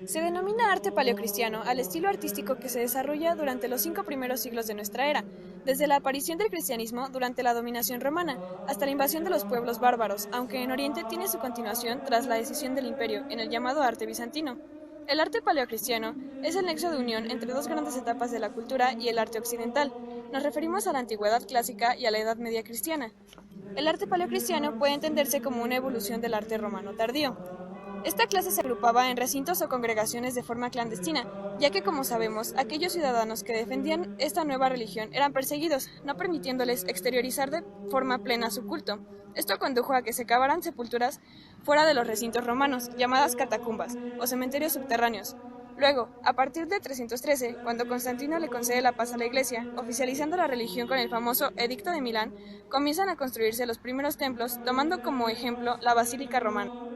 Se denomina arte paleocristiano al estilo artístico que se desarrolla durante los 5 primeros siglos de nuestra era, desde la aparición del cristianismo durante la dominación romana hasta la invasión de los pueblos bárbaros, aunque en Oriente tiene su continuación tras la decisión del imperio en el llamado arte bizantino. El arte paleocristiano es el nexo de unión entre dos grandes etapas de la cultura y el arte occidental. Nos referimos a la antigüedad clásica y a la Edad Media cristiana. El arte paleocristiano puede entenderse como una evolución del arte romano tardío. Esta clase se agrupaba en recintos o congregaciones de forma clandestina, ya que, como sabemos, aquellos ciudadanos que defendían esta nueva religión eran perseguidos, no permitiéndoles exteriorizar de forma plena su culto. Esto condujo a que se cavaran sepulturas fuera de los recintos romanos, llamadas catacumbas, o cementerios subterráneos. Luego, a partir de 313, cuando Constantino le concede la paz a la Iglesia, oficializando la religión con el famoso Edicto de Milán, comienzan a construirse los primeros templos, tomando como ejemplo la Basílica Romana.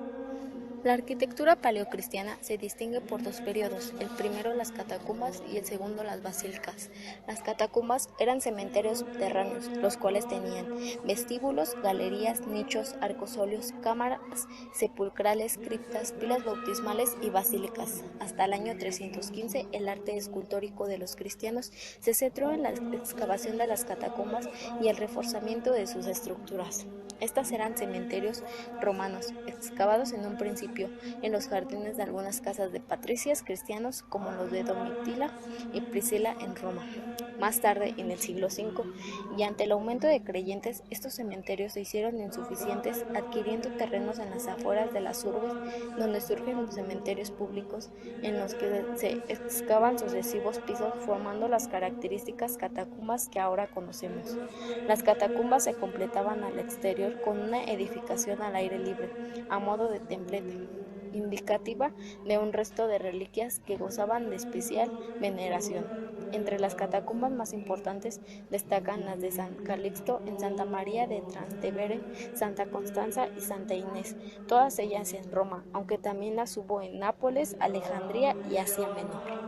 La arquitectura paleocristiana se distingue por dos periodos, el primero las catacumbas y el segundo las basílicas. Las catacumbas eran cementerios subterráneos, los cuales tenían vestíbulos, galerías, nichos, arcosolios, cámaras sepulcrales, criptas, pilas bautismales y basílicas. Hasta el año 315, el arte escultórico de los cristianos se centró en la excavación de las catacumbas y el reforzamiento de sus estructuras. Estas eran cementerios romanos, excavados en un principio en los jardines de algunas casas de patricias cristianos como los de Domitila y Priscila en Roma. Más tarde, en el siglo V, y ante el aumento de creyentes, estos cementerios se hicieron insuficientes, adquiriendo terrenos en las afueras de las urbes, donde surgen los cementerios públicos, en los que se excavan sucesivos pisos, formando las características catacumbas que ahora conocemos. Las catacumbas se completaban al exterior con una edificación al aire libre, a modo de templete, indicativa de un resto de reliquias que gozaban de especial veneración. Entre las catacumbas más importantes destacan las de San Calixto en Santa María de Trastevere, Santa Constanza y Santa Inés, todas ellas en Roma, aunque también las hubo en Nápoles, Alejandría y Asia Menor.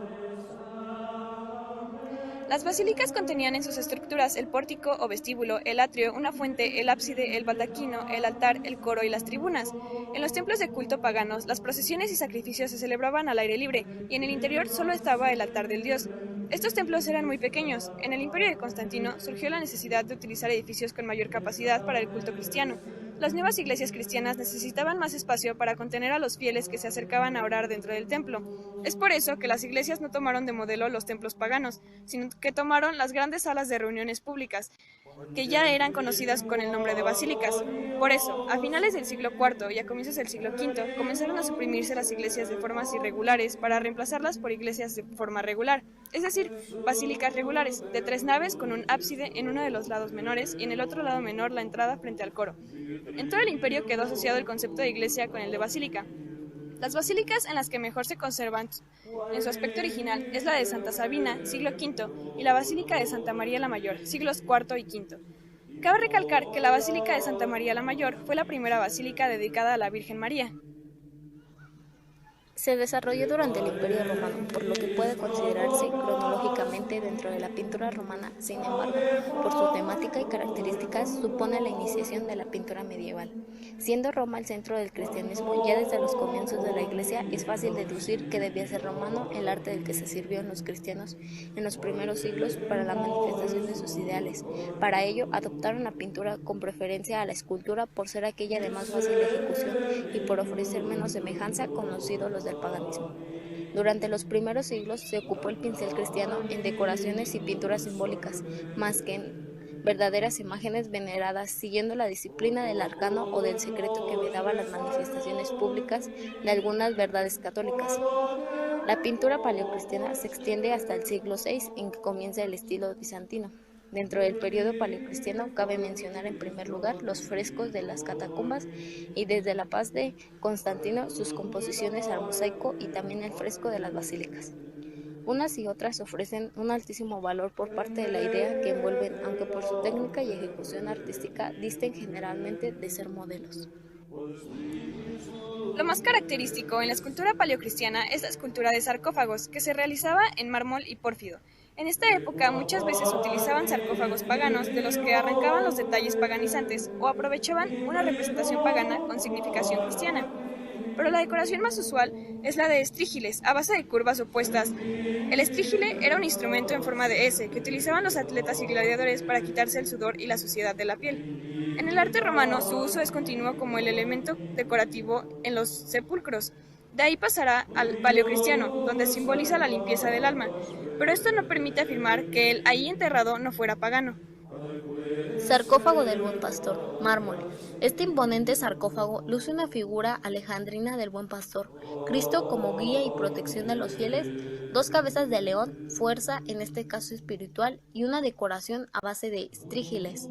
Las basílicas contenían en sus estructuras el pórtico o vestíbulo, el atrio, una fuente, el ábside, el baldaquino, el altar, el coro y las tribunas. En los templos de culto paganos, las procesiones y sacrificios se celebraban al aire libre, y en el interior solo estaba el altar del dios. Estos templos eran muy pequeños. En el imperio de Constantino surgió la necesidad de utilizar edificios con mayor capacidad para el culto cristiano. Las nuevas iglesias cristianas necesitaban más espacio para contener a los fieles que se acercaban a orar dentro del templo. Es por eso que las iglesias no tomaron de modelo los templos paganos, sino que tomaron las grandes salas de reuniones públicas, que ya eran conocidas con el nombre de basílicas. Por eso, a finales del siglo IV y a comienzos del siglo V, comenzaron a suprimirse las iglesias de formas irregulares para reemplazarlas por iglesias de forma regular, es decir, basílicas regulares, de 3 naves con un ábside en uno de los lados menores y en el otro lado menor la entrada frente al coro. En todo el imperio quedó asociado el concepto de iglesia con el de basílica. Las basílicas en las que mejor se conservan en su aspecto original es la de Santa Sabina, siglo V, y la Basílica de Santa María la Mayor, siglos IV y V. Cabe recalcar que la Basílica de Santa María la Mayor fue la primera basílica dedicada a la Virgen María. Se desarrolló durante el Imperio Romano, por lo que puede considerarse cronológicamente dentro de la pintura romana. Sin embargo, por su temática y características, supone la iniciación de la pintura medieval. Siendo Roma el centro del cristianismo ya desde los comienzos de la Iglesia, es fácil deducir que debía ser romano el arte del que se sirvieron los cristianos en los primeros siglos para la manifestación de sus ideales. Para ello, adoptaron la pintura con preferencia a la escultura por ser aquella de más fácil ejecución y por ofrecer menos semejanza con los ídolos del paganismo. Durante los primeros siglos se ocupó el pincel cristiano en decoraciones y pinturas simbólicas, más que en verdaderas imágenes veneradas, siguiendo la disciplina del arcano o del secreto que vedaba las manifestaciones públicas de algunas verdades católicas. La pintura paleocristiana se extiende hasta el siglo VI, en que comienza el estilo bizantino. Dentro del periodo paleocristiano cabe mencionar en primer lugar los frescos de las catacumbas y desde la paz de Constantino sus composiciones al mosaico y también el fresco de las basílicas. Unas y otras ofrecen un altísimo valor por parte de la idea que envuelven, aunque por su técnica y ejecución artística disten generalmente de ser modelos. Lo más característico en la escultura paleocristiana es la escultura de sarcófagos, que se realizaba en mármol y pórfido. En esta época muchas veces utilizaban sarcófagos paganos de los que arrancaban los detalles paganizantes o aprovechaban una representación pagana con significación cristiana. pero la decoración más usual es la de estrígiles, a base de curvas opuestas. El estrígile era un instrumento en forma de S que utilizaban los atletas y gladiadores para quitarse el sudor y la suciedad de la piel. En el arte romano su uso es continuo como el elemento decorativo en los sepulcros. De ahí pasará al paleocristiano, donde simboliza la limpieza del alma, pero esto no permite afirmar que el ahí enterrado no fuera pagano. Sarcófago del Buen Pastor, mármol. Este imponente sarcófago luce una figura alejandrina del Buen Pastor, Cristo como guía y protección de los fieles, dos cabezas de león, fuerza, en este caso espiritual, y una decoración a base de estrígiles.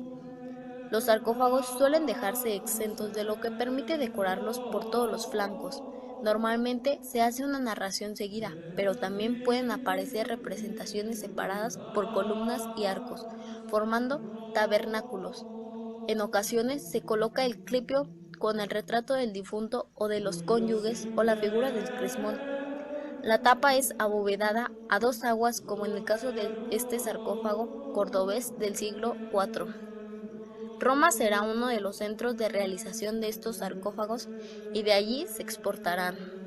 Los sarcófagos suelen dejarse exentos de lo que permite decorarlos por todos los flancos. Normalmente se hace una narración seguida, pero también pueden aparecer representaciones separadas por columnas y arcos, formando tabernáculos. En ocasiones se coloca el clipio con el retrato del difunto o de los cónyuges o la figura del crismón. La tapa es abovedada a dos aguas como en el caso de este sarcófago cordobés del siglo IV. Roma será uno de los centros de realización de estos sarcófagos y de allí se exportarán.